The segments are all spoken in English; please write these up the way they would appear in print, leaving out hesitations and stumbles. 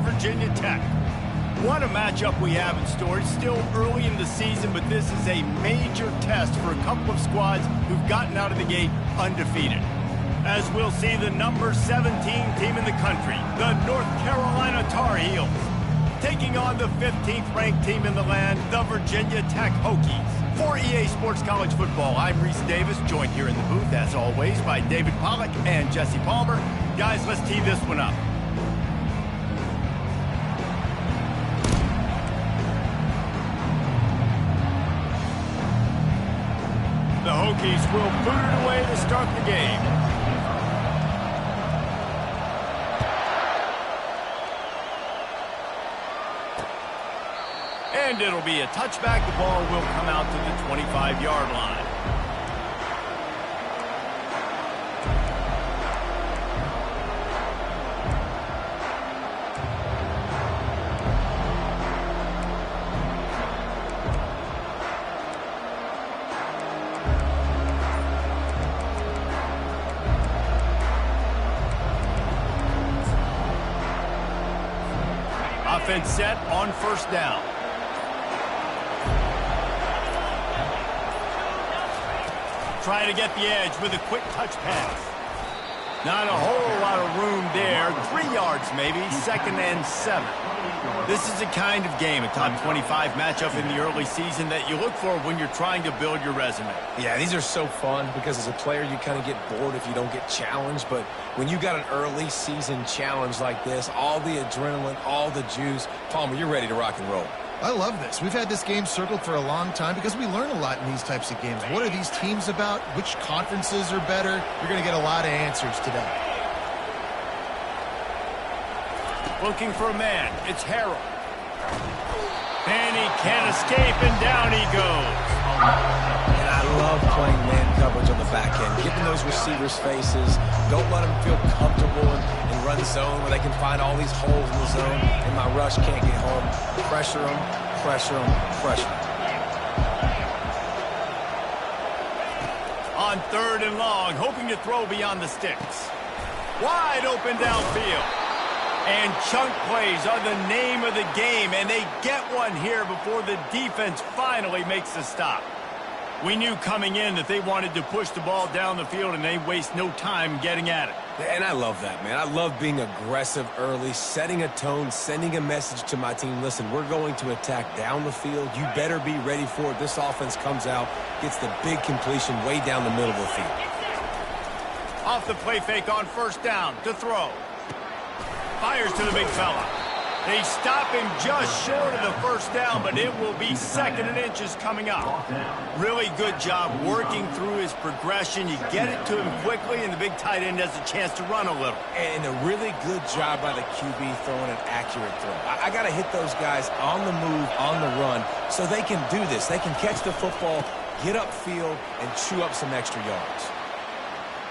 Virginia Tech. What a matchup we have in store. It's still early in the season, but this is a major test for a couple of squads who've gotten out of the gate undefeated. As we'll see the number 17 team in the country, the North Carolina Tar Heels, taking on the 15th ranked team in the land, the Virginia Tech Hokies. For EA Sports College Football, I'm Reese Davis, joined here in the booth, as always, by David Pollack and Jesse Palmer. Guys, let's tee this one up. The Hokies will boot it away to start the game. And it'll be a touchback. The ball will come out to the 25-yard line. Offense set on first down. Trying to get the edge with a quick touch pass. Not a whole lot of room there. 3 yards maybe, 2nd and 7. This is the kind of game, a top 25 matchup in the early season, that you look for when you're trying to build your resume. Yeah, these are so fun because as a player you kind of get bored if you don't get challenged, but when you got an early season challenge like this, all the adrenaline, all the juice, Palmer, you're ready to rock and roll. I love this. We've had this game circled for a long time because we learn a lot in these types of games. What are these teams about? Which conferences are better? You're going to get a lot of answers today. Looking for a man. It's Harrell. And he can't escape, and down he goes. And I love playing man coverage on the back end, getting those receivers' faces. Don't let them feel comfortable in run zone where they can find all these holes in the zone, and my rush can't get home. Pressure them, pressure them, pressure them. On 3rd and long, hoping to throw beyond the sticks. Wide open downfield. And chunk plays are the name of the game, and they get one here before the defense finally makes the stop. We knew coming in that they wanted to push the ball down the field, and they waste no time getting at it. And I love that, man. I love being aggressive early, setting a tone, sending a message to my team. Listen, we're going to attack down the field. You better be ready for it. This offense comes out, gets the big completion way down the middle of the field. Off the play fake on first down to throw. Fires to the big fella. They stop him just short of the first down, but it will be 2nd and inches coming up. Really good job working through his progression. You get it to him quickly, and the big tight end has a chance to run a little. And a really good job by the QB throwing an accurate throw. I got to hit those guys on the move, on the run, so they can do this. They can catch the football, get upfield, and chew up some extra yards.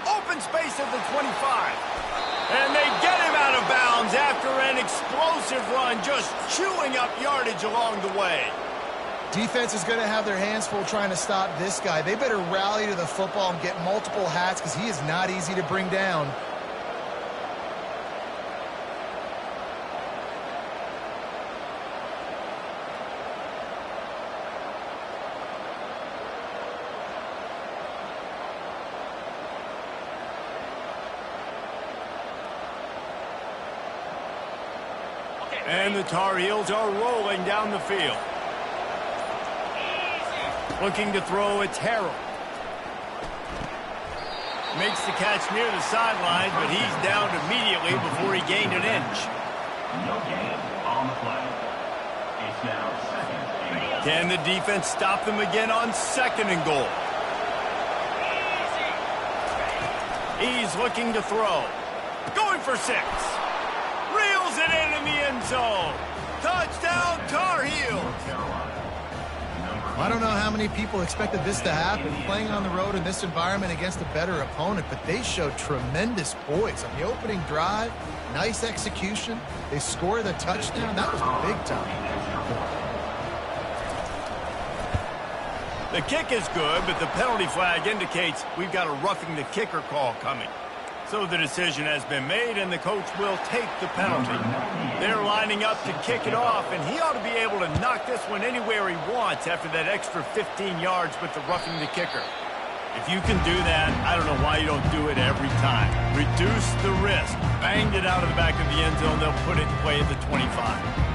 Open space at the 25. And they get him out of bounds after an explosive run, just chewing up yardage along the way. Defense is going to have their hands full trying to stop this guy. They better rally to the football and get multiple hats because he is not easy to bring down. And the Tar Heels are rolling down the field. Looking to throw, it's Harrell. Makes the catch near the sidelines, but he's down immediately before he gained an inch. No gain on the play. It's now 2nd and goal. Can the defense stop them again on 2nd and goal? He's looking to throw. Going for 6. Reels it in the end zone. Touchdown, Tar Heels. I don't know how many people expected this to happen, playing on the road in this environment against a better opponent, but they showed tremendous poise on the opening drive. Nice execution. They score the touchdown. That was big time. The kick is good, but the penalty flag indicates we've got a roughing the kicker call coming. So the decision has been made, and the coach will take the penalty. They're lining up to kick it off, and he ought to be able to knock this one anywhere he wants after that extra 15 yards with the roughing the kicker. If you can do that, I don't know why you don't do it every time. Reduce the risk. Banged it out of the back of the end zone. They'll put it in play at the 25.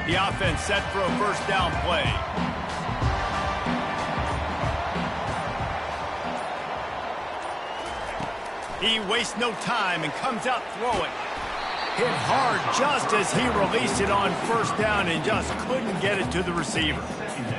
The offense set for a first down play. He wastes no time and comes out throwing. Hit hard just as he released it on first down and just couldn't get it to the receiver.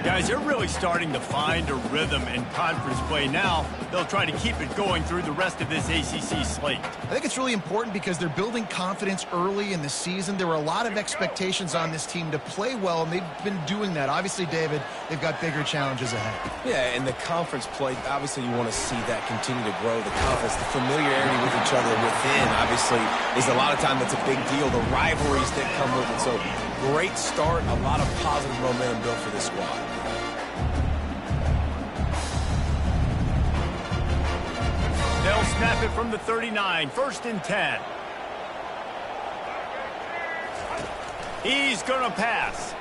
Guys, they're really starting to find a rhythm in conference play now. They'll try to keep it going through the rest of this ACC slate. I think it's really important because they're building confidence early in the season. There were a lot of expectations on this team to play well, and they've been doing that. Obviously, David, they've got bigger challenges ahead. Yeah, and the conference play, obviously you want to see that continue to grow. The confidence, the familiarity with each other within, obviously, is a lot of time that's a big deal. The rivalries that come with it. So, great start, a lot of positive momentum built for this squad. They'll snap it from the 39, 1st and 10. He's going to pass.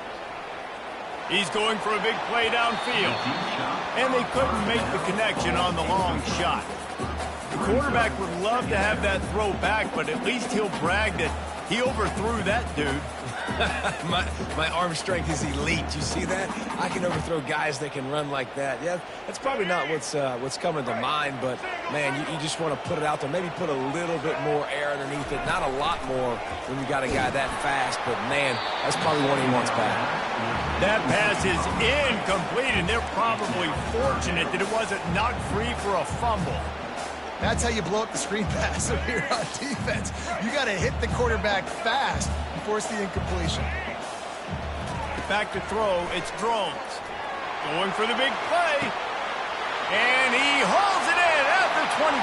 He's going for a big play downfield. And they couldn't make the connection on the long shot. The quarterback would love to have that throw back, but at least he'll brag that he overthrew that dude. my arm strength is elite. You see that? I can overthrow guys that can run like that. Yeah, that's probably not what's coming to mind, but, man, you just want to put it out there. Maybe put a little bit more air underneath it. Not a lot more when you got a guy that fast, but, man, that's probably one he wants back. That pass is incomplete, and they're probably fortunate that it wasn't knocked free for a fumble. That's how you blow up the screen pass if you're on defense. You got to hit the quarterback fast and force the incompletion. Back to throw, it's Drones. Going for the big play. And he hauls it in at the 25.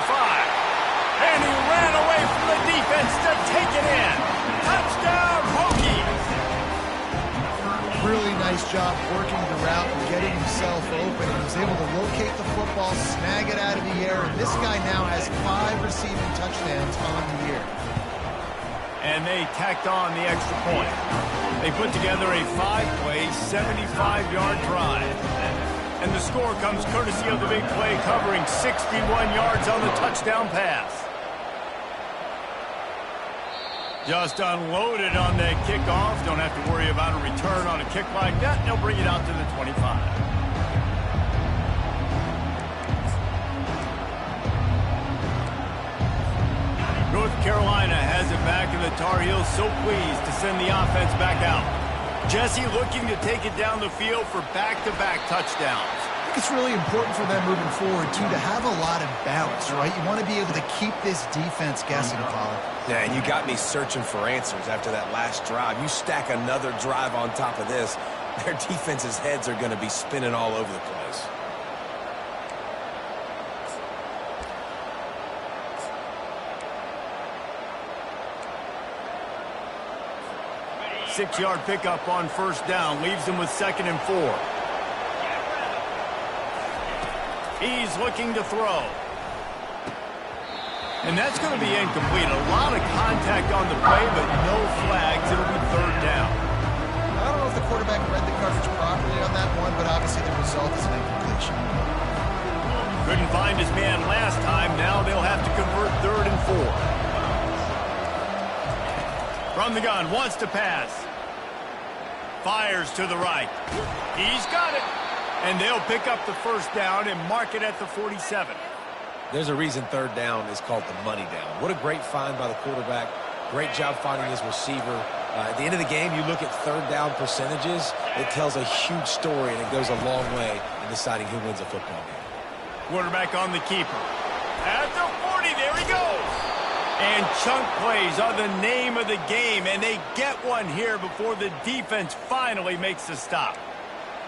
And he ran away from the defense to take it in. Touchdown, Hokies! Really nice job working the route and getting himself open. And he was able to locate the football, snag it out of the air. And this guy now has 5 receiving touchdowns on the year. And they tacked on the extra point. They put together a 5-play, 75-yard drive. And the score comes courtesy of the big play covering 61 yards on the touchdown pass. Just unloaded on that kickoff. Don't have to worry about a return on a kick like that. They'll bring it out to the 25. North Carolina has it back, and the Tar Heels so pleased to send the offense back out. Jesse looking to take it down the field for back-to-back touchdowns. I think it's really important for them moving forward, too, to have a lot of balance, right? You want to be able to keep this defense guessing, Apollo. Yeah, and you got me searching for answers after that last drive. You stack another drive on top of this, their defense's heads are going to be spinning all over the place. Six-yard pickup on first down leaves them with 2nd and 4. He's looking to throw. And that's going to be incomplete. A lot of contact on the play, but no flags. It'll be 3rd down. I don't know if the quarterback read the coverage properly on that one, but obviously the result is an incompletion. Couldn't find his man last time. Now they'll have to convert 3rd and 4. From the gun, wants to pass. Fires to the right. He's got it. And they'll pick up the first down and mark it at the 47. There's a reason 3rd down is called the money down. What a great find by the quarterback. Great job finding his receiver. At the end of the game, you look at 3rd down percentages. It tells a huge story, and it goes a long way in deciding who wins a football game. Quarterback on the keeper. At the 40, there he goes. And chunk plays are the name of the game, and they get one here before the defense finally makes a stop.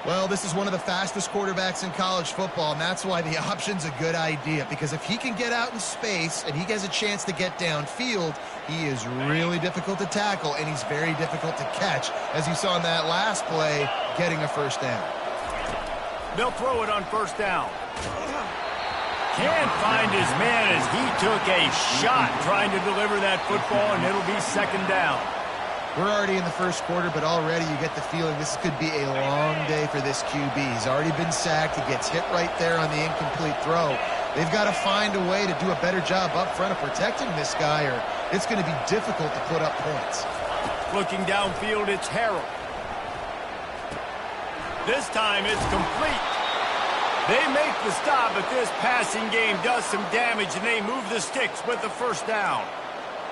Well, this is one of the fastest quarterbacks in college football, and that's why the option's a good idea, because if he can get out in space and he has a chance to get downfield, he is really difficult to tackle, and he's very difficult to catch, as you saw in that last play, getting a first down. They'll throw it on first down. Can't find his man as he took a shot trying to deliver that football, and it'll be second down. We're already in the first quarter, but already you get the feeling this could be a long day for this QB. He's already been sacked. He gets hit right there on the incomplete throw. They've got to find a way to do a better job up front of protecting this guy, or it's going to be difficult to put up points. Looking downfield, it's Harrell. This time it's complete. They make the stop, but this passing game does some damage, and they move the sticks with the first down.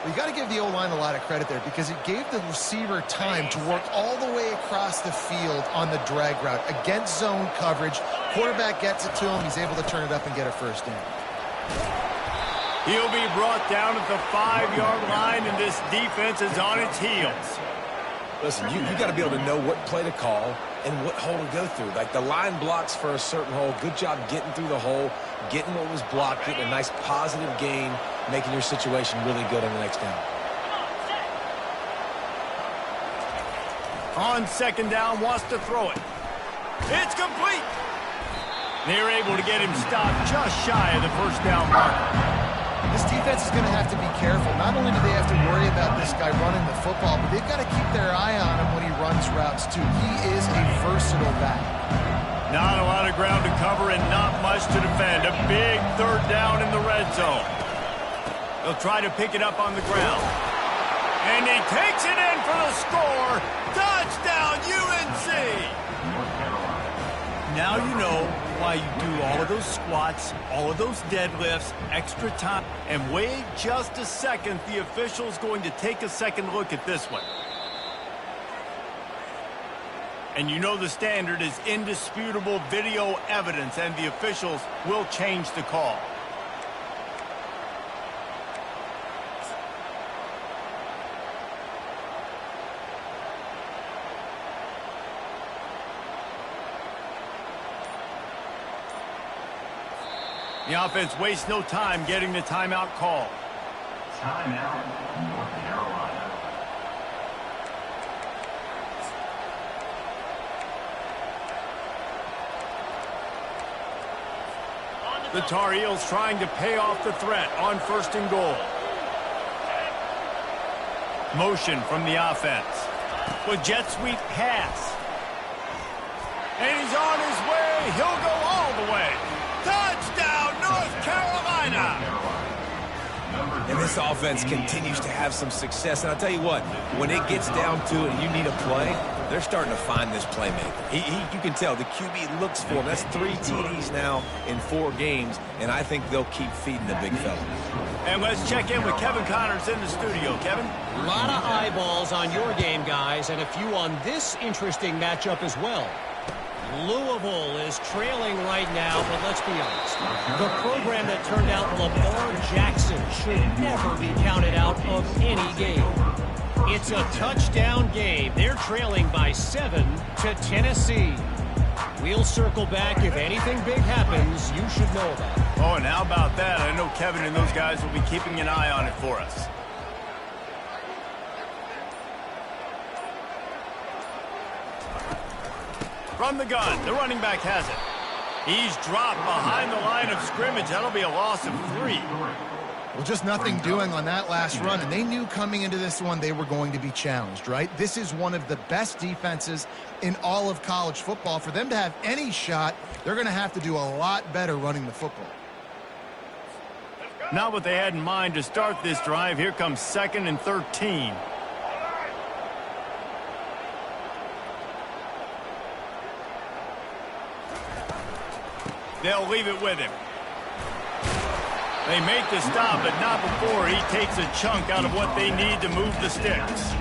You got to give the O-line a lot of credit there, because it gave the receiver time to work all the way across the field on the drag route against zone coverage. Quarterback gets it to him. He's able to turn it up and get a first down. He'll be brought down at the 5-yard line, and this defense is on its heels. Listen, you got to be able to know what play to call and what hole to go through. Like, the line blocks for a certain hole. Good job getting through the hole, getting what was blocked, getting a nice positive gain, making your situation really good on the next down. On second down, wants to throw it. It's complete. They're able to get him stopped just shy of the first down mark. This defense is going to have to be careful. Not only do they have to worry about this guy running the football, but they've got to keep their eye on him when he runs routes, too. He is a versatile back. Not a lot of ground to cover and not much to defend. A big third down in the red zone. They'll try to pick it up on the ground. And he takes it in for the score. Touchdown, UNC! Now you know why you do all of those squats, all of those deadlifts, extra time, and wait just a second. The official's going to take a second look at this one. And you know the standard is indisputable video evidence, and the officials will change the call. The offense wastes no time getting the timeout call. Timeout, North Carolina. The Tar Heels trying to pay off the threat on first and goal. Motion from the offense. With jet sweep pass. And he's on his way. He'll go all the way. Touchdown, North Carolina! And this offense continues to have some success. And I'll tell you what, when it gets down to it and you need a play, they're starting to find this playmaker. You can tell the QB looks for him. That's 3 TDs now in 4 games, and I think they'll keep feeding the big fella. And let's check in with Kevin Connors in the studio. Kevin? A lot of eyeballs on your game, guys, and a few on this interesting matchup as well. Louisville is trailing right now, but let's be honest. The program that turned out Lamar Jackson should never be counted out of any game. It's a touchdown game. They're trailing by 7 to Tennessee. We'll circle back. If anything big happens, you should know about it. Oh, and how about that? I know Kevin and those guys will be keeping an eye on it for us. From the gun, the running back has it. He's dropped behind the line of scrimmage. That'll be a loss of 3. Well, just nothing doing on that last run, and they knew coming into this one they were going to be challenged, right? This is one of the best defenses in all of college football. For them to have any shot, they're going to have to do a lot better running the football. Not what they had in mind to start this drive. Here comes 2nd and 13. They'll leave it with him. They make the stop, but not before he takes a chunk out of what they need to move the sticks.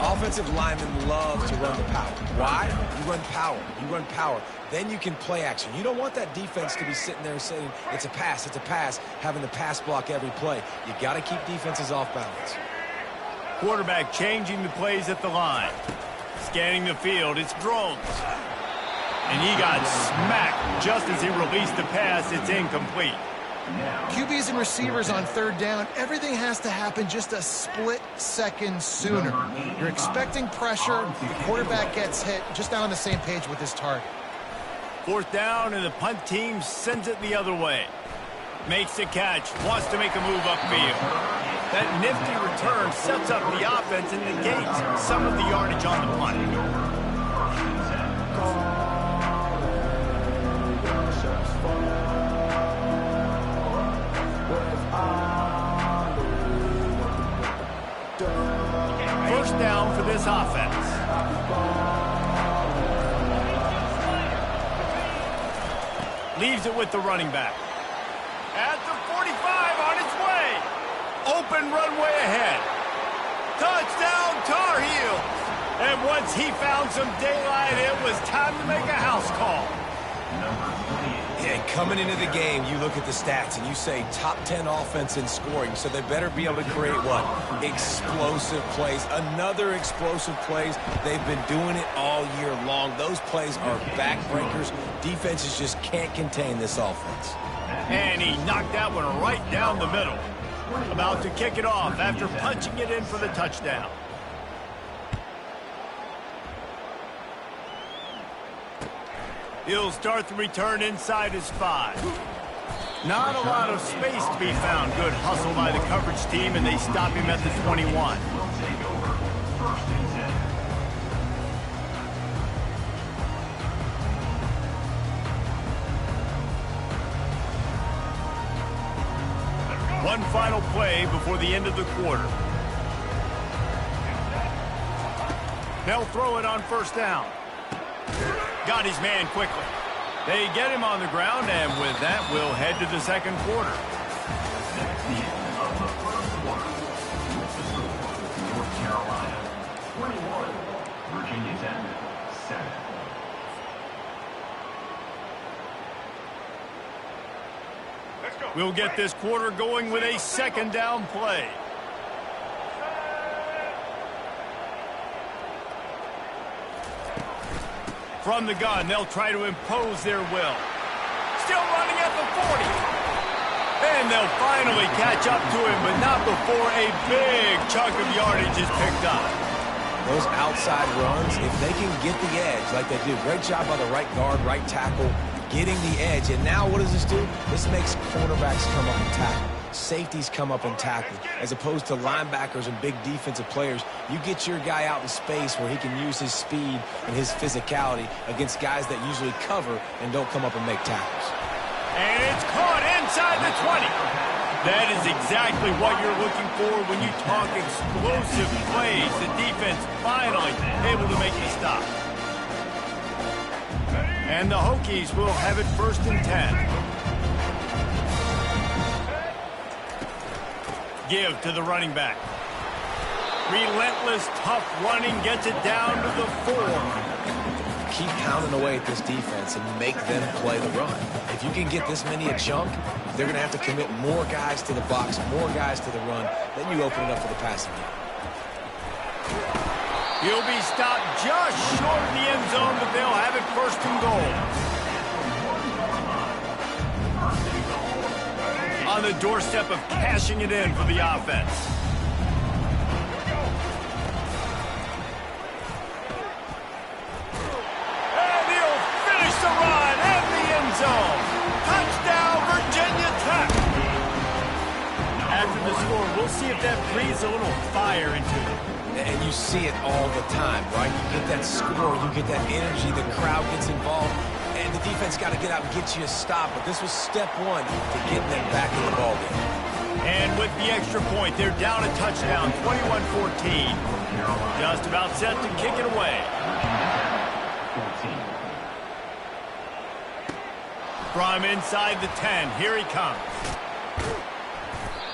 Offensive linemen love to run the power. Why? You run power. You run power. Then you can play action. You don't want that defense to be sitting there saying, it's a pass, having the pass block every play. You got to keep defenses off balance. Quarterback changing the plays at the line. Scanning the field, it's drones. And he got smacked just as he released the pass. It's incomplete. QBs and receivers on third down, everything has to happen just a split second sooner. You're expecting pressure, the quarterback gets hit, just not on the same page with his target. Fourth down, and the punt team sends it the other way. Makes the catch, wants to make a move upfield. That nifty return sets up the offense and negates some of the yardage on the punt. First down for this offense. Leaves it with the running back. At the 45, on its way. Open runway ahead. Touchdown, Tar Heels. And once he found some daylight, it was time to make a house call. Yeah, coming into the game, you look at the stats and you say top 10 offense in scoring, so they better be able to create what? Explosive plays. Another explosive plays. They've been doing it all year long. Those plays are backbreakers. Defenses just can't contain this offense. And he knocked that one right down the middle. About to kick it off after punching it in for the touchdown. He'll start the return inside his 5. Not a lot of space to be found. Good hustle by the coverage team, and they stop him at the 21. One final play before the end of the quarter. They'll throw it on first down. Got his man quickly. They get him on the ground, and with that, we'll head to the second quarter. That's the end of the first quarter. With the score, North Carolina 21, Virginia Tech 7. We'll get this quarter going with a second down play. From the gun, they'll try to impose their will. Still running at the 40. And they'll finally catch up to him, but not before a big chunk of yardage is picked up. Those outside runs, if they can get the edge like they do, great job by the right guard, right tackle, getting the edge. And now what does this do? This makes cornerbacks come up and tackle. Safeties come up and tackle. As opposed to linebackers and big defensive players, you get your guy out in space where he can use his speed and his physicality against guys that usually cover and don't come up and make tackles. And it's caught inside the 20. That is exactly what you're looking for when you talk explosive plays. The defense finally able to make the stop. And the Hokies will have it 1st and 10. Give to the running back. Relentless, tough running gets it down to the 4. Keep pounding away at this defense and make them play the run. If you can get this many a chunk, they're going to have to commit more guys to the box, more guys to the run. Then you open it up for the passing game. He'll be stopped just short of the end zone, but they'll have it 1st and goal. On the doorstep of cashing it in for the offense. And he'll finish the run in the end zone. Touchdown, Virginia Tech. After the score, we'll see if that breathes a little fire into them. And you see it all the time, right? You get that score, you get that energy, the crowd gets involved. And the defense got to get out and get you a stop. But this was step 1 to getting them back in the ballgame. And with the extra point, they're down a touchdown, 21-14. Just about set to kick it away. From inside the 10, here he comes.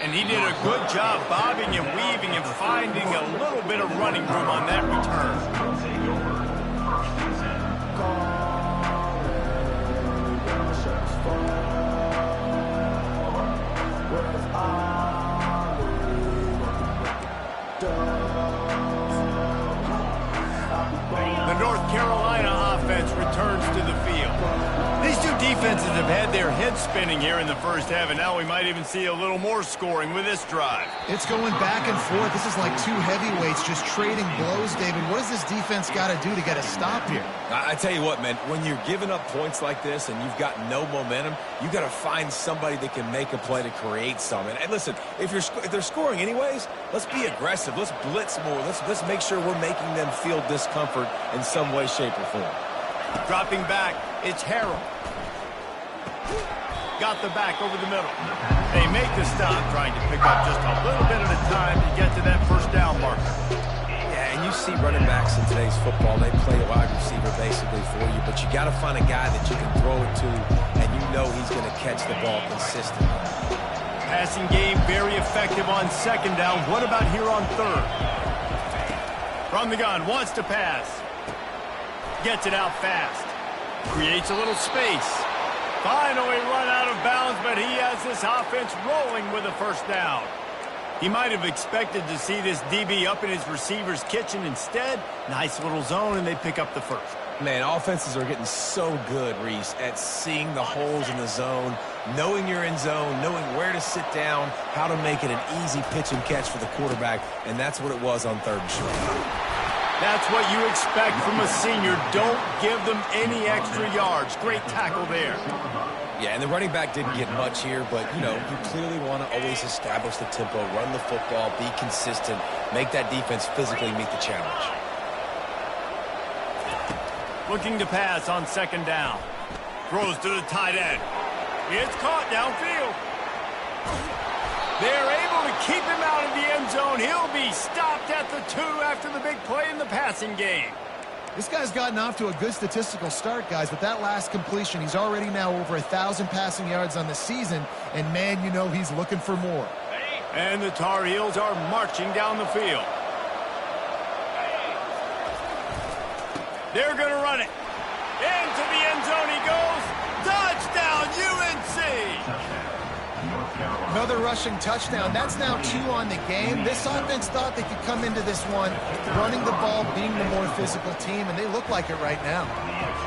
And he did a good job bobbing and weaving and finding a little bit of running room on that return. The North Carolina offense returns to the field. defenses have had their heads spinning here in the first half, and now we might even see a little more scoring with this drive. It's going back and forth. This is like two heavyweights just trading blows, David. What does this defense got to do to get a stop here? I tell you what, man, when you're giving up points like this and you've got no momentum, you got to find somebody that can make a play to create some. And listen, if they're scoring anyways, let's be aggressive. Let's blitz more. Let's make sure we're making them feel discomfort in some way, shape, or form. Dropping back, it's Harold. Got the back over the middle. They make the stop, trying to pick up just a little bit at a time to get to that first down marker. Yeah, and you see running backs in today's football, they play a wide receiver basically for you, but you got to find a guy that you can throw it to, and you know he's going to catch the ball consistently. Passing game very effective on second down. What about here on third? From the gun, wants to pass. Gets it out fast. Creates a little space. Finally run out of bounds, but he has this offense rolling with a first down. He might have expected to see this DB up in his receiver's kitchen. Instead, nice little zone, and they pick up the first. Man, offenses are getting so good, Reese, at seeing the holes in the zone, knowing you're in zone, knowing where to sit down, how to make it an easy pitch and catch for the quarterback, and that's what it was on third and short. That's what you expect from a senior. Don't give them any extra yards. Great tackle there. Yeah, and the running back didn't get much here, but, you know, you clearly want to always establish the tempo, run the football, be consistent, make that defense physically meet the challenge. Looking to pass on second down. Throws to the tight end. It's caught downfield. They're able to keep him out of the end zone. He'll be stopped at the 2 after the big play in the passing game. This guy's gotten off to a good statistical start, guys. With that last completion, he's already now over 1,000 passing yards on the season, and man, you know he's looking for more. And the Tar Heels are marching down the field. They're going to run it. Into the end zone he goes. Touchdown, UNC! Another rushing touchdown. That's now 2 on the game. This offense thought they could come into this one running the ball, being the more physical team, and they look like it right now.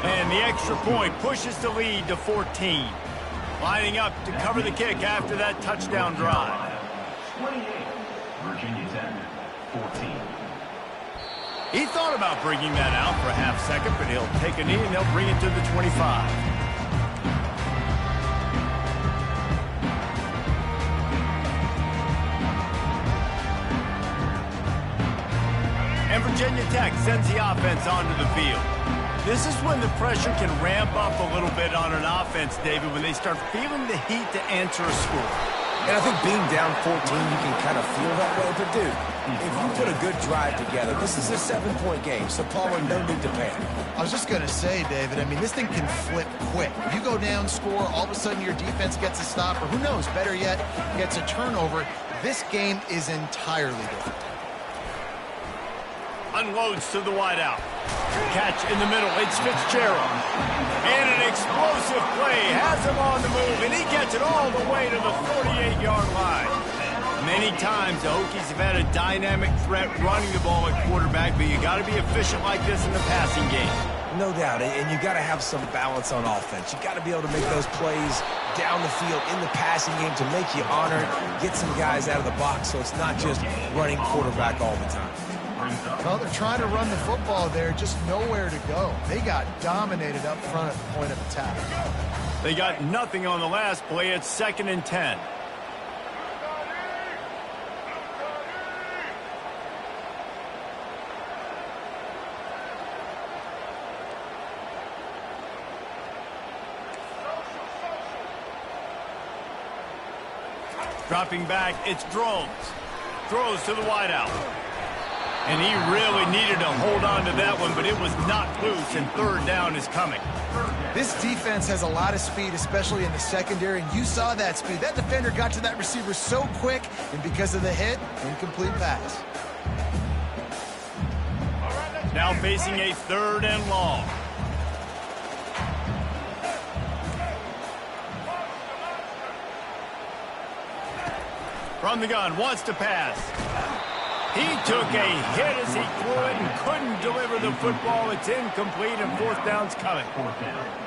And the extra point pushes the lead to 14. Lining up to cover the kick after that touchdown drive. 28, Virginia Tech, 14. He thought about bringing that out for a half second, but he'll take a knee and he'll bring it to the 25. And Virginia Tech sends the offense onto the field. This is when the pressure can ramp up a little bit on an offense, David, when they start feeling the heat to answer a score. And I think being down 14, you can kind of feel that way. But, dude, if you put a good drive together, this is a 7-point game, so Palmer, no need to panic. I was just going to say, David, I mean, this thing can flip quick. You go down, score, all of a sudden your defense gets a stop, or who knows, better yet, gets a turnover. This game is entirely different. Unloads to the wideout. Catch in the middle. It's Fitzgerald. And an explosive play has him on the move, and he gets it all the way to the 48-yard line. Many times the Hokies have had a dynamic threat running the ball at quarterback, but you got to be efficient like this in the passing game. No doubt, and you got to have some balance on offense. You got to be able to make those plays down the field in the passing game to make you honor, get some guys out of the box, so it's not just running quarterback all the time. Well, they're trying to run the football there, just nowhere to go. They got dominated up front at the point of attack. They got nothing on the last play. It's 2nd and 10. Dropping back, it's Drones. Throws to the wideout. And he really needed to hold on to that one, but it was knocked loose, and 3rd down is coming. This defense has a lot of speed, especially in the secondary, and you saw that speed. That defender got to that receiver so quick, and because of the hit, incomplete pass. Now facing a 3rd and long. From the gun, wants to pass. He took a hit as he threw it and couldn't deliver for the football. It's incomplete, and fourth down's coming.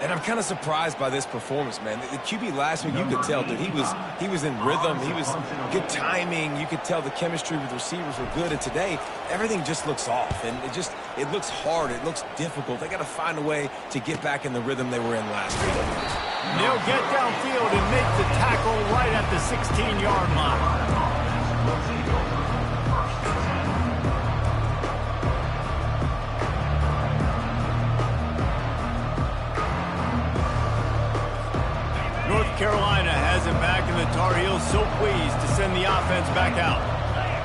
And I'm kind of surprised by this performance, man. The QB last week, you could tell, dude, he was in rhythm. He was good timing. You could tell the chemistry with receivers were good. And today, everything just looks off. And it looks hard. It looks difficult. They got to find a way to get back in the rhythm they were in last week. They'll get downfield and make the tackle right at the 16-yard line. North Carolina has it back, and the Tar Heels so pleased to send the offense back out.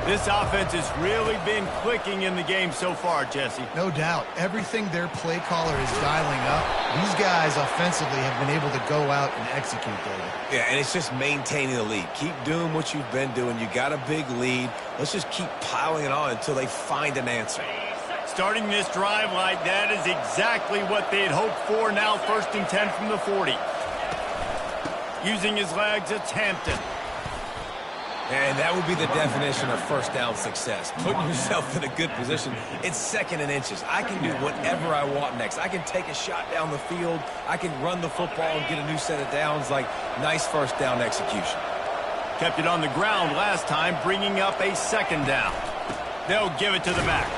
This offense has really been clicking in the game so far, Jesse. No doubt. Everything their play caller is dialing up, these guys offensively have been able to go out and execute, David. Yeah, and it's just maintaining the lead. Keep doing what you've been doing. You got a big lead. Let's just keep piling it on until they find an answer. Starting this drive like that is exactly what they had hoped for. Now 1st and 10 from the 40. Using his legs, it's Hampton. And that would be the definition of first down success. Putting yourself in a good position. It's 2nd and inches. I can do whatever I want next. I can take a shot down the field. I can run the football and get a new set of downs. Like, nice first down execution. Kept it on the ground last time, bringing up a 2nd down. They'll give it to the back.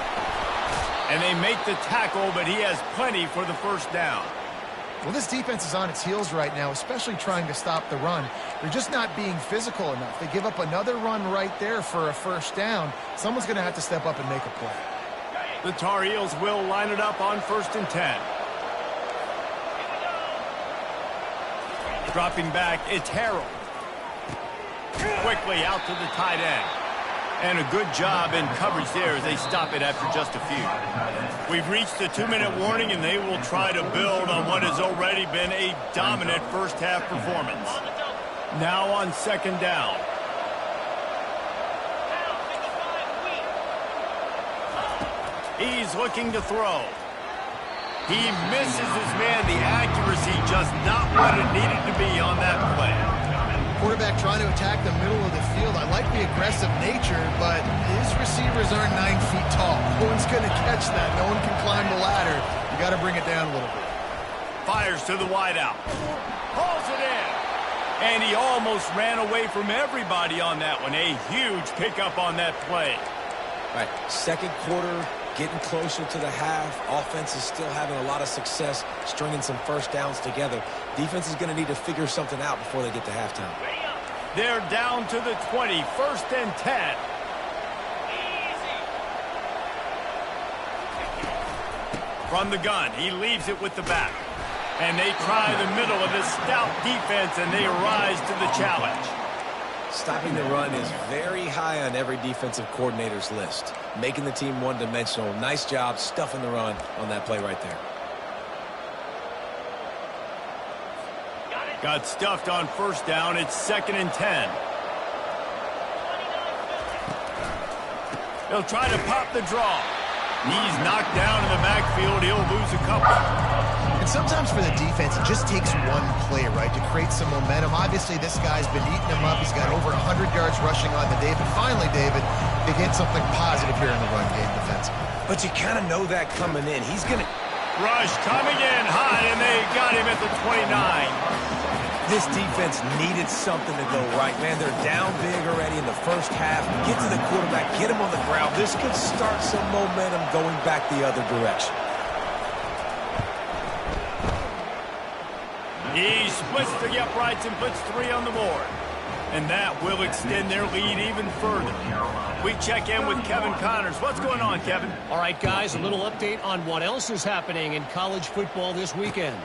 And they make the tackle, but he has plenty for the first down. Well, this defense is on its heels right now, especially trying to stop the run. They're just not being physical enough. They give up another run right there for a first down. Someone's going to have to step up and make a play. The Tar Heels will line it up on 1st and 10. Dropping back, it's Harold. Quickly out to the tight end. And a good job in coverage there as they stop it after just a few. We've reached the 2-minute warning, and they will try to build on what has already been a dominant first-half performance. Now on 2nd down. He's looking to throw. He misses his man. The accuracy just not what it needed to be on that play. Quarterback trying to attack the middle of the field. I like the aggressive nature, but his receivers aren't 9 feet tall. No one's going to catch that. No one can climb the ladder. You got to bring it down a little bit. Fires to the wideout. Pulls it in. And he almost ran away from everybody on that one. A huge pickup on that play. All right, 2nd quarter, getting closer to the half. Offense is still having a lot of success stringing some first downs together. Defense is going to need to figure something out before they get to halftime. They're down to the 20, 1st and 10. From the gun, he leaves it with the back. And they try the middle of this stout defense, and they rise to the challenge. Stopping the run is very high on every defensive coordinator's list. Making the team one-dimensional. Nice job stuffing the run on that play right there. Got stuffed on 1st down. It's 2nd and 10. They'll try to pop the draw. He's knocked down in the backfield. He'll lose a couple. And sometimes for the defense, it just takes one play, right, to create some momentum. Obviously, this guy's been eating him up. He's got over 100 yards rushing on the day. But finally, David, they get something positive here in the run game defensively. But you kind of know that coming in. He's going to... Rush coming in hot, and they got him at the 29. This defense needed something to go right, man. They're down big already in the first half. Get to the quarterback, get him on the ground. This could start some momentum going back the other direction. He splits the uprights and puts 3 on the board. And that will extend their lead even further. We check in with Kevin Connors. What's going on, Kevin? All right, guys, a little update on what else is happening in college football this weekend.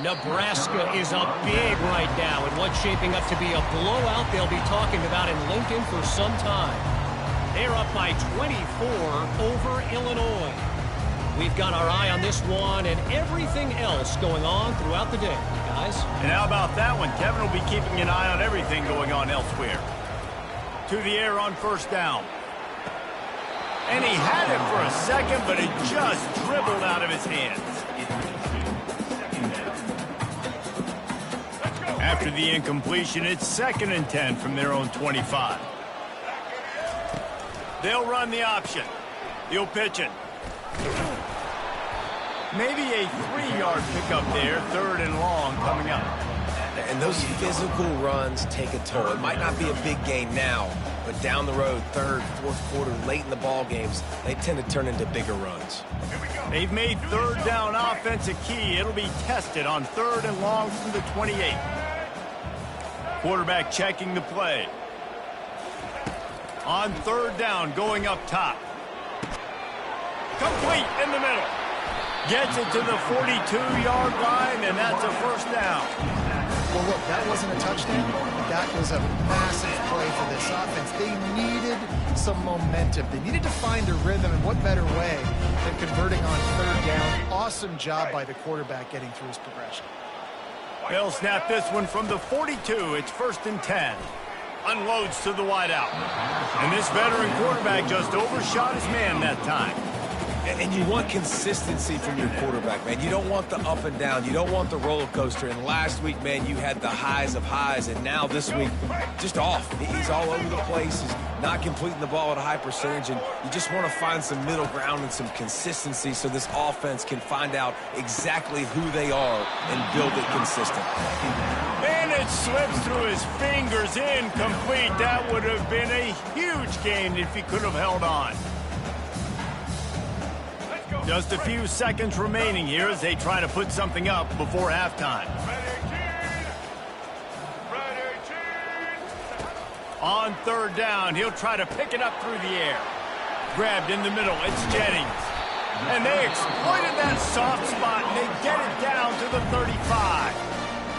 Nebraska is up big right now in what's shaping up to be a blowout they'll be talking about in Lincoln for some time. They're up by 24 over Illinois. We've got our eye on this one and everything else going on throughout the day, guys. And how about that one? Kevin will be keeping an eye on everything going on elsewhere. To the air on 1st down. And he had it for a second, but it just dribbled out of his hands. After the incompletion, it's 2nd and 10 from their own 25. They'll run the option. He'll pitch it. Maybe a 3-yard pickup there, 3rd and long coming up. And those physical runs take a toll. It might not be a big gain now, but down the road, 3rd, 4th quarter, late in the ball games, they tend to turn into bigger runs. They've made 3rd down offense a key. It'll be tested on 3rd and long from the 28. Quarterback checking the play. On 3rd down, going up top. Complete in the middle. Gets it to the 42-yard line, and that's a 1st down. Well, look, that wasn't a touchdown. That was a massive play for this offense. They needed some momentum. They needed to find a rhythm, and what better way than converting on 3rd down. Awesome job by the quarterback getting through his progression. They'll snap this one from the 42. It's 1st and 10. Unloads to the wideout. And this veteran quarterback just overshot his man that time. And you want consistency from your quarterback, man. You don't want the up and down. You don't want the roller coaster. And last week, man, you had the highs of highs. And now this week, just off. He's all over the place. He's not completing the ball at a high percentage. And you just want to find some middle ground and some consistency so this offense can find out exactly who they are and build it consistent. And it slips through his fingers, incomplete. That would have been a huge gain if he could have held on. Just a few seconds remaining here as they try to put something up before halftime. On 3rd down, he'll try to pick it up through the air. Grabbed in the middle, it's Jennings. And they exploited that soft spot, and they get it down to the 35.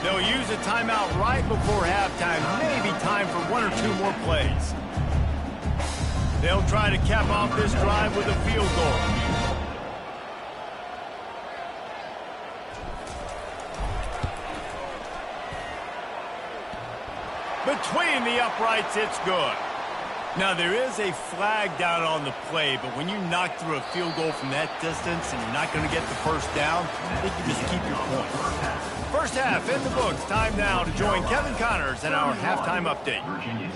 They'll use a timeout right before halftime, maybe time for 1 or 2 more plays. They'll try to cap off this drive with a field goal. Between the uprights, it's good. Now, there is a flag down on the play, but when you knock through a field goal from that distance and you're not going to get the 1st down, I think you just keep your points. 1st half in the books. Time now to join Kevin Connors in our halftime update.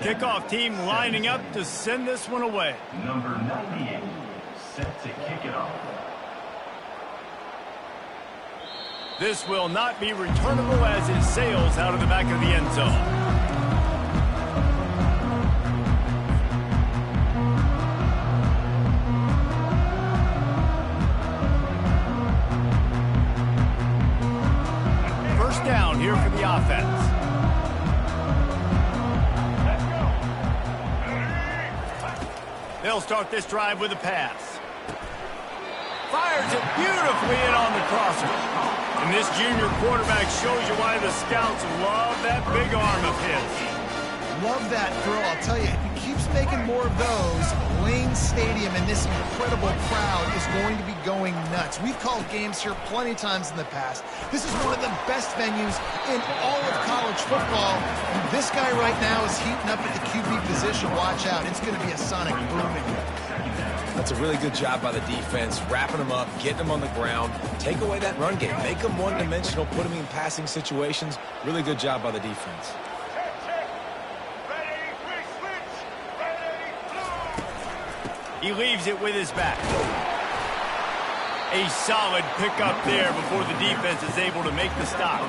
Kickoff team lining up to send this one away. Number 98, set to kick it off. This will not be returnable as it sails out of the back of the end zone. Down here for the offense. They'll start this drive with a pass. Fires it beautifully in on the crosser. And this junior quarterback shows you why the scouts love that big arm of his. Love that throw. I'll tell you, if he keeps making more of those, Lane Stadium and this incredible crowd is going to be going nuts. We've called games here plenty of times in the past. This is one of the best venues in all of college football. And this guy right now is heating up at the QB position. Watch out. It's going to be a sonic boom in here. That's a really good job by the defense, wrapping them up, getting them on the ground, take away that run game, make them one-dimensional, put them in passing situations. Really good job by the defense. He leaves it with his back. A solid pickup there before the defense is able to make the stop.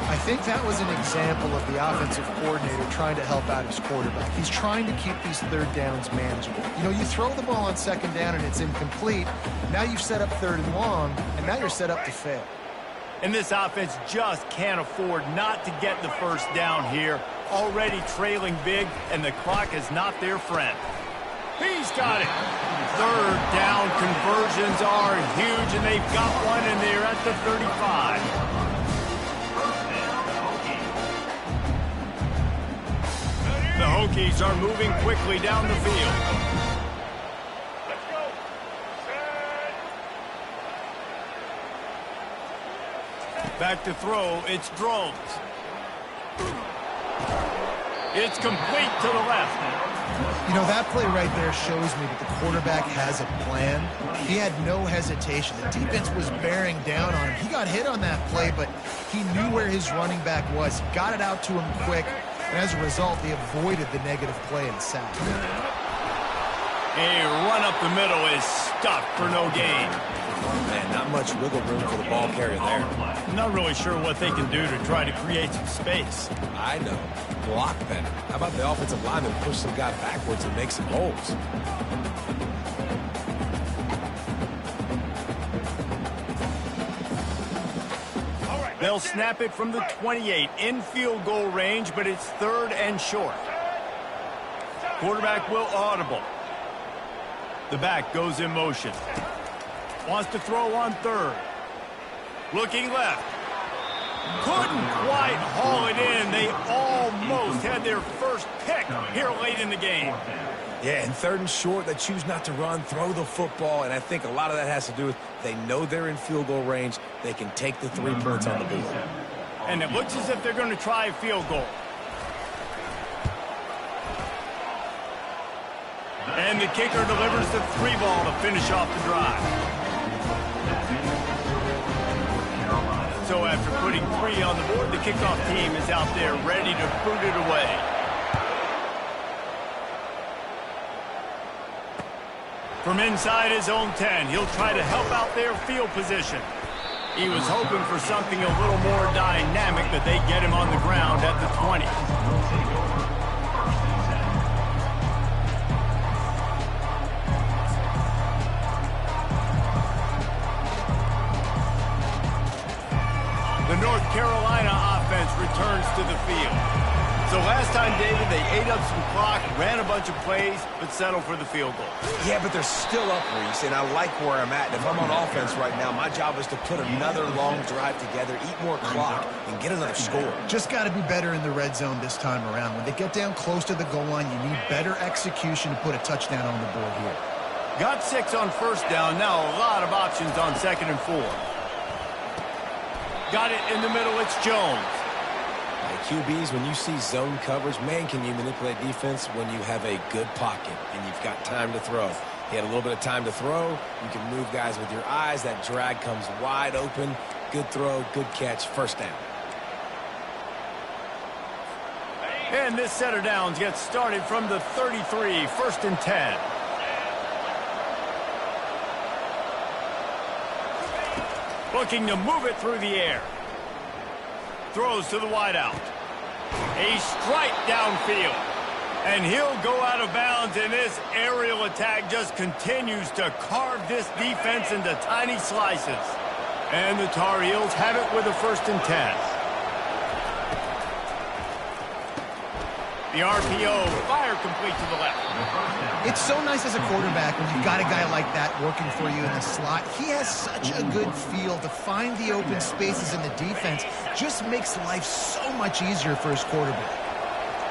I think that was an example of the offensive coordinator trying to help out his quarterback. He's trying to keep these 3rd downs manageable. You know, you throw the ball on 2nd down and it's incomplete. Now you've set up 3rd and long, and now you're set up to fail. And this offense just can't afford not to get the 1st down here. Already trailing big, and the clock is not their friend. He's got it. 3rd down conversions are huge, and they've got one in there at the 35. The Hokies are moving quickly down the field. Let's go. Back to throw, it's Drones. It's complete to the left. You know, that play right there shows me that the quarterback has a plan. He had no hesitation. The defense was bearing down on him. He got hit on that play, but he knew where his running back was. He got it out to him quick, and as a result, they avoided the negative play and sack. A run up the middle is stuffed for no gain. Man, not much wiggle room for the ball carrier there. I'm not really sure what they can do to try to create some space. I know. Block better. How about the offensive lineman push some guy backwards and make some holes? They'll snap it from the 28 in field goal range, but it's 3rd and short. Quarterback will audible. The back goes in motion. Wants to throw on 3rd. Looking left. Couldn't quite haul it in. They almost had their first pick here late in the game. Yeah, and 3rd and short, they choose not to run, throw the football, and I think a lot of that has to do with they know they're in field goal range. They can take the 3 points on the board. And it looks as if they're going to try a field goal. And the kicker delivers the 3 ball to finish off the drive. So after putting 3 on the board, the kickoff team is out there ready to boot it away. From inside his own 10, he'll try to help out their field position. He was hoping for something a little more dynamic, but they get him on the ground at the 20. The North Carolina offense returns to the field. So last time, David, they ate up some clock, ran a bunch of plays, but settled for the field goal. Yeah, but they're still up, Reese, and I like where I'm at. And if I'm on offense right now, my job is to put another long drive together, eat more clock, and get another score. Just got to be better in the red zone this time around. When they get down close to the goal line, you need better execution to put a touchdown on the board here. Got 6 on 1st down. Now a lot of options on 2nd and 4. Got it in the middle. It's Jones. QBs, when you see zone coverage, man, can you manipulate defense when you have a good pocket and you've got time to throw. He had a little bit of time to throw. You can move guys with your eyes. That drag comes wide open. Good throw, good catch, 1st down. And this set of downs gets started from the 33, 1st and 10. Looking to move it through the air. Throws to the wideout. A strike downfield. And he'll go out of bounds, and this aerial attack just continues to carve this defense into tiny slices. And the Tar Heels have it with a 1st and 10. The RPO, fire complete to the left. It's so nice as a quarterback when you've got a guy like that working for you in the slot. He has such a good feel to find the open spaces in the defense. Just makes life so much easier for his quarterback.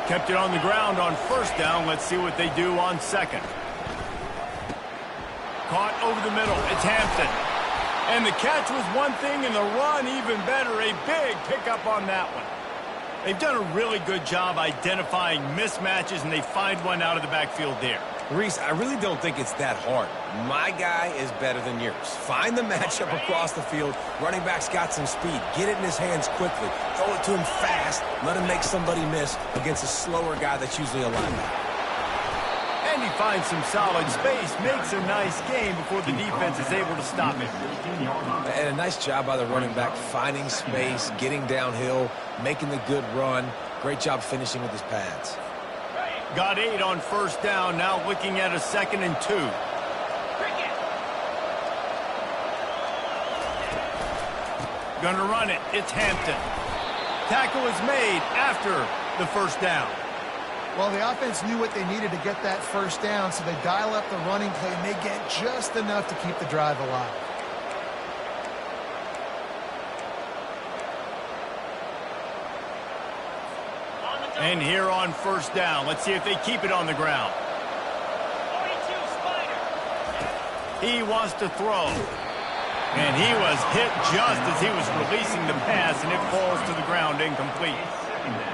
Kept it on the ground on 1st down. Let's see what they do on 2nd. Caught over the middle. It's Hampton. And the catch was one thing, and the run even better. A big pickup on that one. They've done a really good job identifying mismatches, and they find one out of the backfield there. Reese, I really don't think it's that hard. My guy is better than yours. Find the matchup across the field. Running back's got some speed. Get it in his hands quickly. Throw it to him fast. Let him make somebody miss against a slower guy that's usually a linebacker. And he finds some solid space, makes a nice game before the defense is able to stop him. And a nice job by the running back, finding space, getting downhill, making the good run. Great job finishing with his pads. Got 8 on 1st down, now looking at a 2nd and 2. Gonna run it, it's Hampton. Tackle is made after the 1st down. Well, the offense knew what they needed to get that 1st down, so they dial up the running play, and they get just enough to keep the drive alive. And here on 1st down, let's see if they keep it on the ground. He wants to throw. And he was hit just as he was releasing the pass, and it falls to the ground incomplete.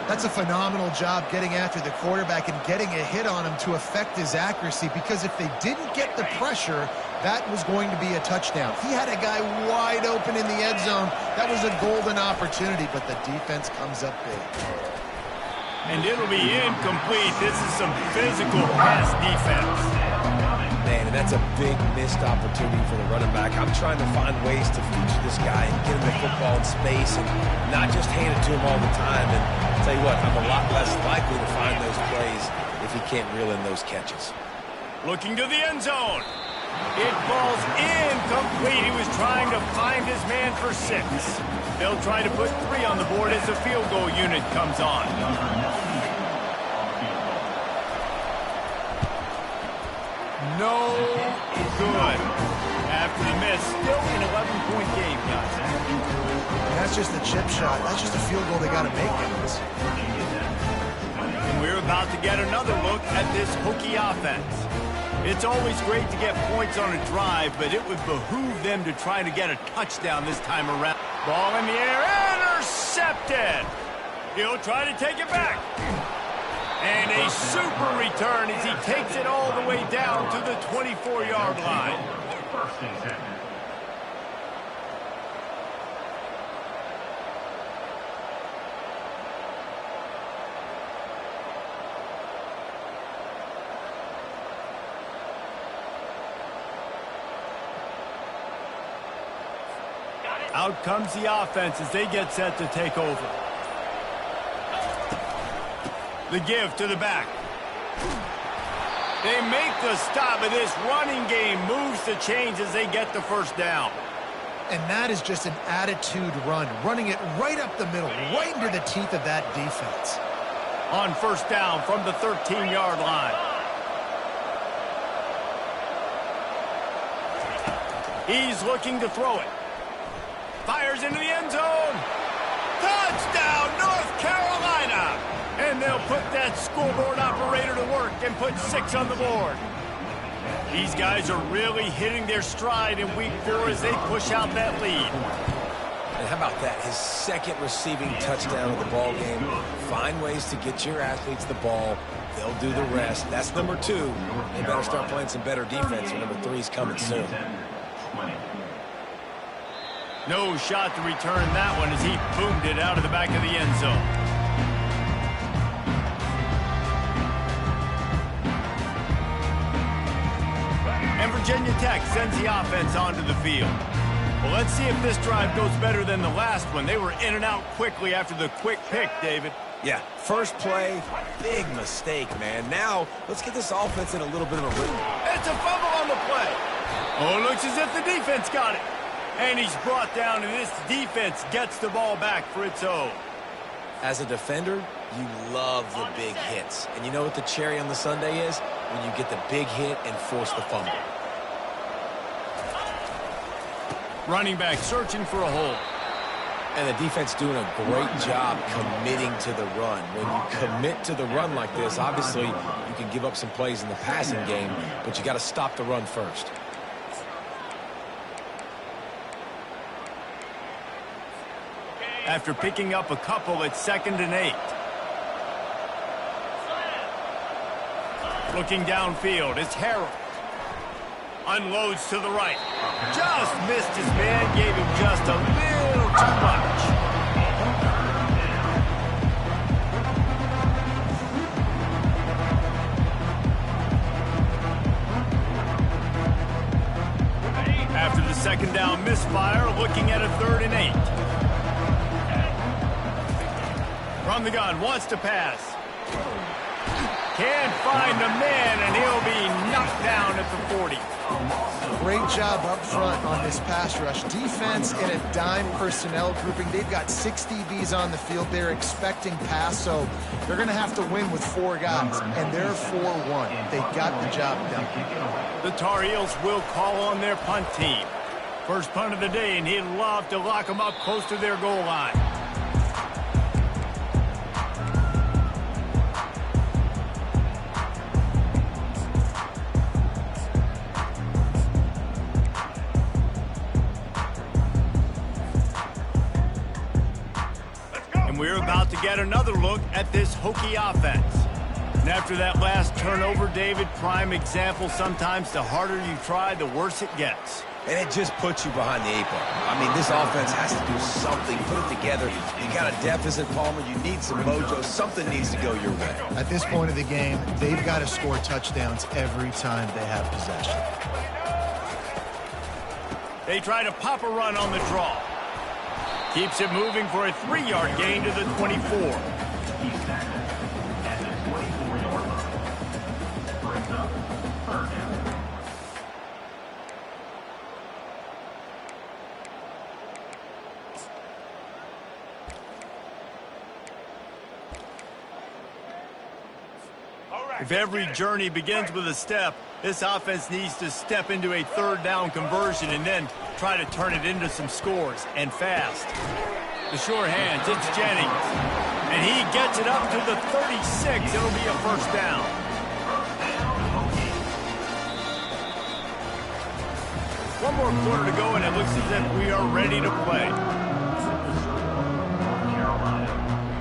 That's a phenomenal job getting after the quarterback and getting a hit on him to affect his accuracy, because if they didn't get the pressure, that was going to be a touchdown. He had a guy wide open in the end zone. That was a golden opportunity, but the defense comes up big. And it'll be incomplete. This is some physical pass defense. Man, And that's a big missed opportunity for the running back. I'm trying to find ways to feature this guy and get him the football in space and not just hand it to him all the time. And I'll tell you what, I'm a lot less likely to find those plays if he can't reel in those catches. Looking to the end zone. It falls incomplete. He was trying to find his man for 6. They'll try to put 3 on the board as the field goal unit comes on. No good. After the miss, still an 11-point game, guys. And that's just a chip shot. That's just a field goal they got to make, guys. And we're about to get another look at this Hokie offense. It's always great to get points on a drive, but it would behoove them to try to get a touchdown this time around. Ball in the air, intercepted. He'll try to take it back. And a super return as he takes it all the way down to the 24-yard line. First and 10. Out comes the offense as they get set to take over. The give to the back. They make the stop, but this running game moves the chains as they get the first down. And that is just an attitude run, running it right up the middle, right into the teeth of that defense. On first down from the 13-yard line. He's looking to throw it. Fires into the end zone. Touchdown, North Carolina! And they'll put that scoreboard operator to work and put 6 on the board. These guys are really hitting their stride in week 4 as they push out that lead. And how about that? His second receiving touchdown of the ball game. Find ways to get your athletes the ball. They'll do the rest. That's number 2. They better start playing some better defense. Number 3's coming soon. No shot to return that one as he boomed it out of the back of the end zone. And Virginia Tech sends the offense onto the field. Well, let's see if this drive goes better than the last one. They were in and out quickly after the quick pick, David. Yeah, first play, big mistake, man. Now, let's get this offense in a little bit of a rhythm. It's a fumble on the play. Oh, it looks as if the defense got it. And he's brought down, and this defense gets the ball back for its own. As a defender, you love the big hits. And you know what the cherry on the sundae is? When you get the big hit and force the fumble. Running back searching for a hole. And the defense doing a great job committing to the run. When you commit to the run like this, obviously you can give up some plays in the passing game, but you got to stop the run first. After picking up a couple, it's 2nd and 8. Looking downfield, it's Harold. Unloads to the right. Just missed his man, gave him just a little too much. After the 2nd down misfire, looking at a 3rd and 8. From the gun, wants to pass. Can't find a man, and he'll be knocked down at the 40. Great job up front on this pass rush. Defense in a dime personnel grouping. They've got 6 DBs on the field. They're expecting pass, so they're going to have to win with 4 guys, and they're 4-1. They got the job done. The Tar Heels will call on their punt team. First punt of the day, and he'd love to lock them up close to their goal line. We're about to get another look at this Hokie offense. And after that last turnover, David, prime example, sometimes the harder you try, the worse it gets. And it just puts you behind the 8 ball. I mean, this offense has to do something, put it together. You got a deficit, Palmer. You need some mojo. Something needs to go your way. At this point of the game, they've got to score touchdowns every time they have possession. They try to pop a run on the draw. Keeps it moving for a 3-yard gain to the 24. He's tackled at the 24-yard line. Brings up 3rd down. If every journey begins with a step, this offense needs to step into a 3rd down conversion and then try to turn it into some scores, and fast. The sure hands, it's Jennings. And he gets it up to the 36. It'll be a 1st down. One more quarter to go, and it looks as if we are ready to play. North Carolina,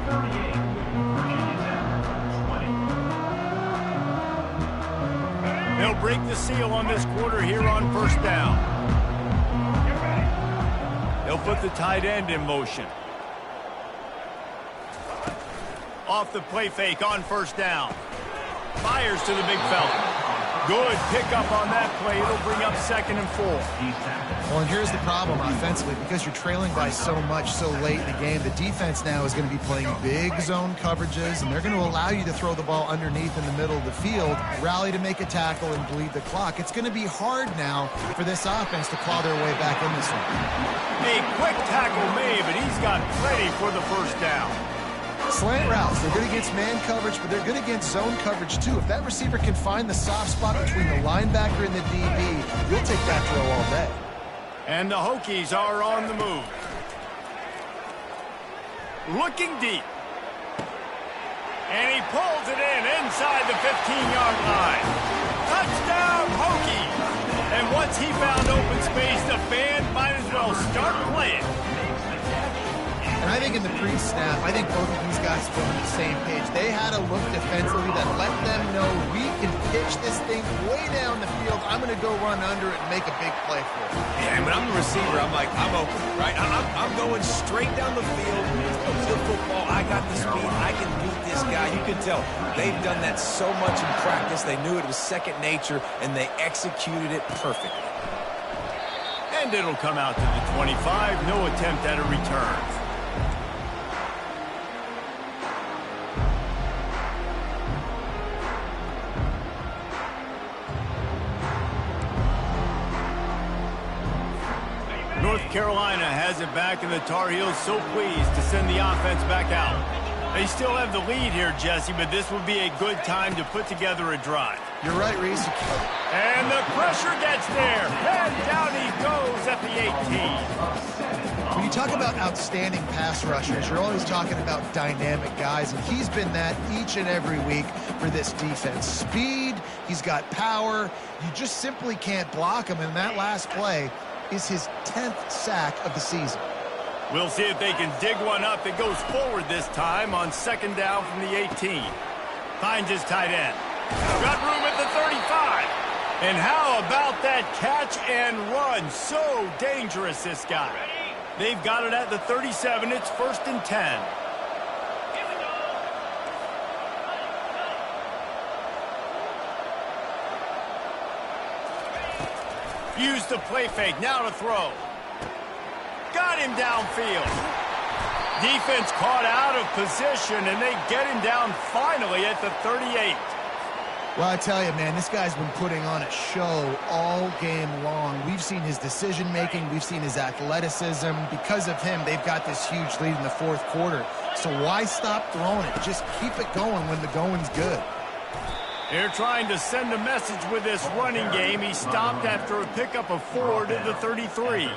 38. Virginia Tech, 20. They'll break the seal on this quarter here on 1st down. They'll put the tight end in motion. Off the play fake on 1st down. Fires to the big fella. Good pickup on that play. It'll bring up 2nd and 4. Well, and here's the problem offensively. Because you're trailing by so much so late in the game, the defense now is going to be playing big zone coverages, and they're going to allow you to throw the ball underneath in the middle of the field, rally to make a tackle, and bleed the clock. It's going to be hard now for this offense to claw their way back in this one. A quick tackle made, but he's got plenty for the 1st down. Slant routes, they're good against man coverage, but they're good against zone coverage too. If that receiver can find the soft spot between the linebacker and the DB, you'll take that throw all day. And the Hokies are on the move. Looking deep. And he pulls it in inside the 15-yard line. Touchdown, Hokies! And once he found open space, the band might as well start playing. And I think in the pre-snap, I think both of these guys were on the same page. They had a look defensively that let them know we can pitch this thing way down the field. I'm going to go run under it and make a big play for it. Yeah, and when I'm the receiver, I'm like, I'm open, right? I'm going straight down the field to the football. I got the speed. I can beat this guy. You can tell they've done that so much in practice. They knew it was second nature, and they executed it perfectly. And it'll come out to the 25. No attempt at a return. North Carolina has it back, and the Tar Heels so pleased to send the offense back out. They still have the lead here, Jesse, but this would be a good time to put together a drive. You're right, Reese. And the pressure gets there. And down he goes at the 18. When you talk about outstanding pass rushers, you're always talking about dynamic guys, and he's been that each and every week for this defense. Speed, he's got power. You just simply can't block him, and that last play is his 10th sack of the season. We'll see if they can dig one up. It goes forward this time on 2nd down from the 18. Finds his tight end. Got room at the 35. And how about that catch and run? So dangerous, this guy. They've got it at the 37. It's 1st and 10. Use the play fake. Now to throw. Got him downfield. Defense caught out of position, and they get him down finally at the 38. Well, I tell you, man, this guy's been putting on a show all game long. We've seen his decision-making. We've seen his athleticism. Because of him, they've got this huge lead in the 4th quarter. So why stop throwing it? Just keep it going when the going's good. They're trying to send a message with this running game. He stopped after a pickup of 4 to the 33.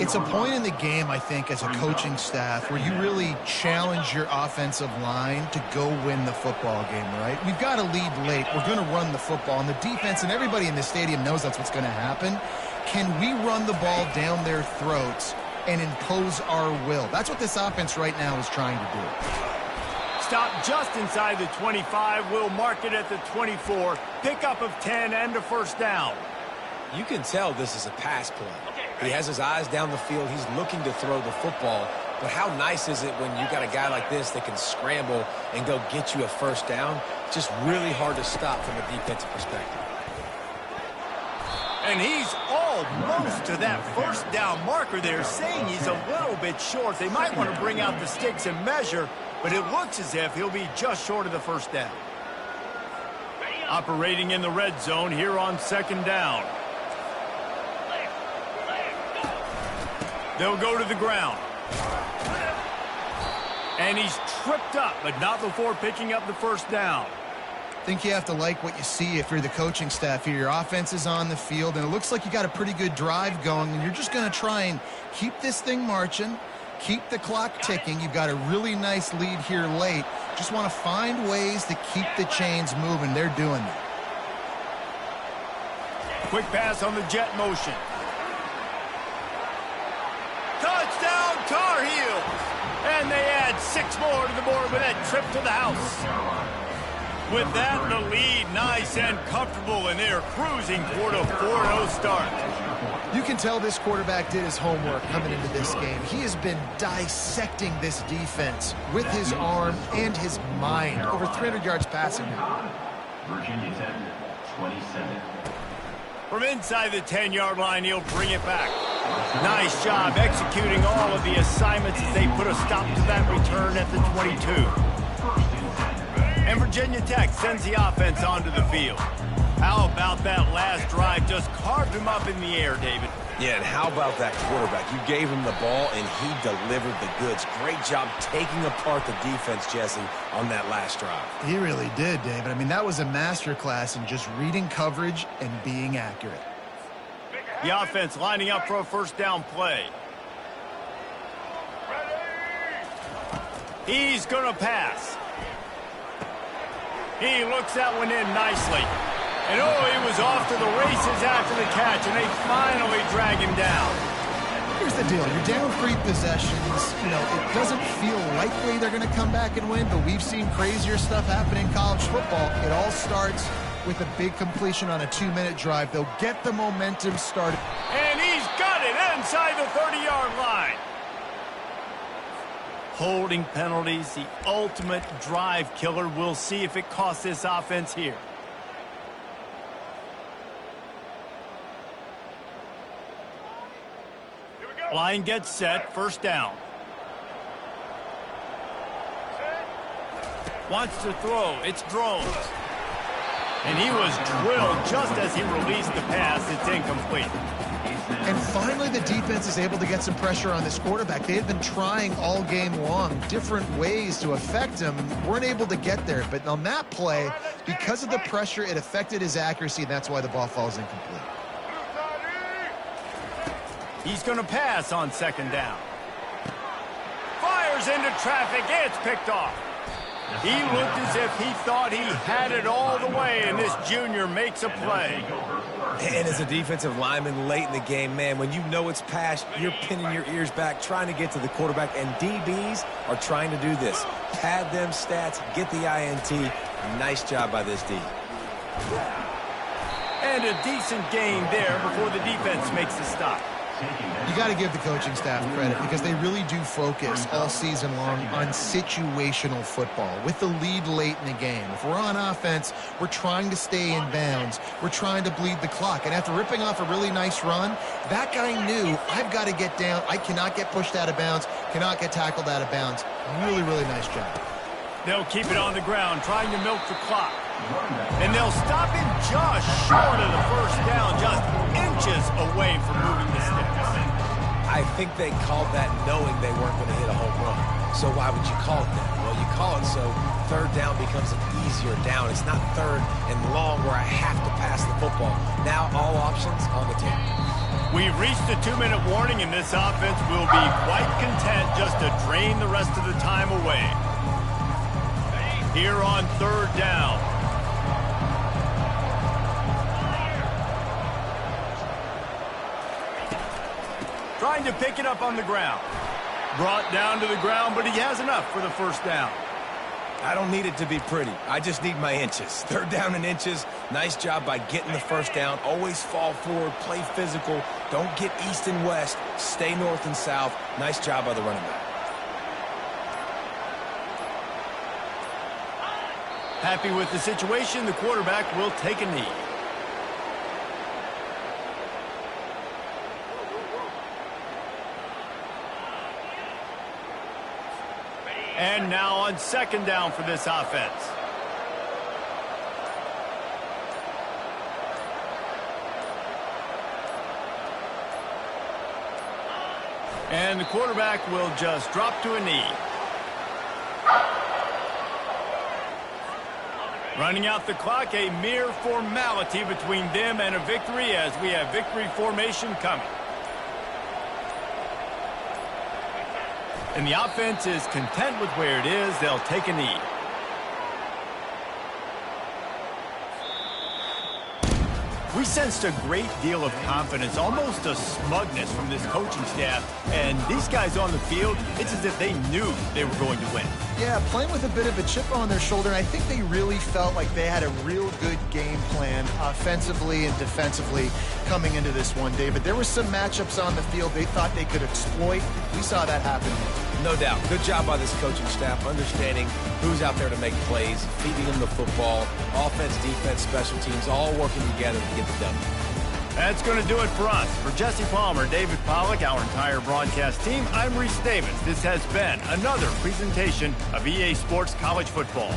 It's a point in the game, I think, as a coaching staff where you really challenge your offensive line to go win the football game, right? We've got to lead late. We're going to run the football. And the defense and everybody in the stadium knows that's what's going to happen. Can we run the ball down their throats and impose our will? That's what this offense right now is trying to do. Stop just inside the 25. We'll mark it at the 24. Pickup of 10 and a 1st down. You can tell this is a pass play. He has his eyes down the field. He's looking to throw the football. But how nice is it when you got a guy like this that can scramble and go get you a first down? Just really hard to stop from a defensive perspective. And he's almost to that first down marker there, saying he's a little bit short. They might want to bring out the sticks and measure, but it looks as if he'll be just short of the first down. Operating in the red zone here on second down. They'll go to the ground. And he's tripped up, but not before picking up the first down. I think you have to like what you see if you're the coaching staff here. Your offense is on the field, and it looks like you got a pretty good drive going, and you're just going to try and keep this thing marching, keep the clock ticking. You've got a really nice lead here late. Just want to find ways to keep the chains moving. They're doing that. Quick pass on the jet motion. Touchdown, Tar Heels! And they add 6 more to the board with that trip to the house. With that, the lead nice and comfortable, and they're cruising toward a 4-0 start. You can tell this quarterback did his homework coming into this game. He has been dissecting this defense with his arm and his mind. Over 300 yards passing now. Virginia 10, 27. From inside the 10-yard line, he'll bring it back. Nice job executing all of the assignments as they put a stop to that return at the 22. And Virginia Tech sends the offense onto the field. How about that last drive? Just carved him up in the air, David. Yeah, and how about that quarterback? You gave him the ball, and he delivered the goods. Great job taking apart the defense, Jesse, on that last drive. He really did, David. I mean, that was a masterclass in just reading coverage and being accurate. The offense lining up for a first down play. He's going to pass. He looks that one in nicely. And oh, he was off to the races after the catch, and they finally drag him down. Here's the deal. You're down 3 possessions. You know, it doesn't feel likely they're going to come back and win, but we've seen crazier stuff happen in college football. It all starts with a big completion on a 2-minute drive. They'll get the momentum started. And he's got it inside the 30-yard line. Holding penalties, the ultimate drive killer. We'll see if it costs this offense here. Line gets set, first down. Wants to throw, it's Drones. And he was drilled just as he released the pass. It's incomplete. And finally, the defense is able to get some pressure on this quarterback. They had been trying all game long different ways to affect him. Weren't able to get there. But on that play, because of the pressure, it affected his accuracy, and that's why the ball falls incomplete. He's going to pass on second down. Fires into traffic. It's picked off. He looked as if he thought he had it all the way, and this junior makes a play. And as a defensive lineman late in the game, man, when you know it's passed, you're pinning your ears back, trying to get to the quarterback, and DBs are trying to do this. Pad them stats, get the INT. Nice job by this D. And a decent gain there before the defense makes the stop. You got to give the coaching staff credit because they really do focus all season long on situational football with the lead late in the game. If we're on offense, we're trying to stay in bounds. We're trying to bleed the clock. And after ripping off a really nice run, that guy knew, I've got to get down. I cannot get pushed out of bounds, cannot get tackled out of bounds. Really, really nice job. They'll keep it on the ground, trying to milk the clock. And they'll stop him just short of the first down, just inches away from moving the sticks. I think they called that knowing they weren't going to hit a home run. So why would you call it that? Well, you call it so third down becomes an easier down. It's not third and long where I have to pass the football. Now all options on the table. We've reached the 2-minute warning, and this offense will be quite content just to drain the rest of the time away. Here on third down. Trying to pick it up on the ground. Brought down to the ground, but he has enough for the first down. I don't need it to be pretty. I just need my inches. Third down in inches. Nice job by getting the first down. Always fall forward, play physical. Don't get east and west. Stay north and south. Nice job by the running back. Happy with the situation, the quarterback will take a knee. And now on second down for this offense. And the quarterback will just drop to a knee. Running out the clock, a mere formality between them and a victory as we have victory formation coming. And the offense is content with where it is. They'll take a knee. We sensed a great deal of confidence, almost a smugness from this coaching staff. And these guys on the field, it's as if they knew they were going to win. Yeah, playing with a bit of a chip on their shoulder, and I think they really felt like they had a real good game plan offensively and defensively coming into this one, David. There were some matchups on the field they thought they could exploit. We saw that happen. No doubt. Good job by this coaching staff, understanding who's out there to make plays, feeding them the football, offense, defense, special teams, all working together to get the W. That's going to do it for us. For Jesse Palmer, David Pollack, our entire broadcast team, I'm Reese Davis. This has been another presentation of EA Sports College Football.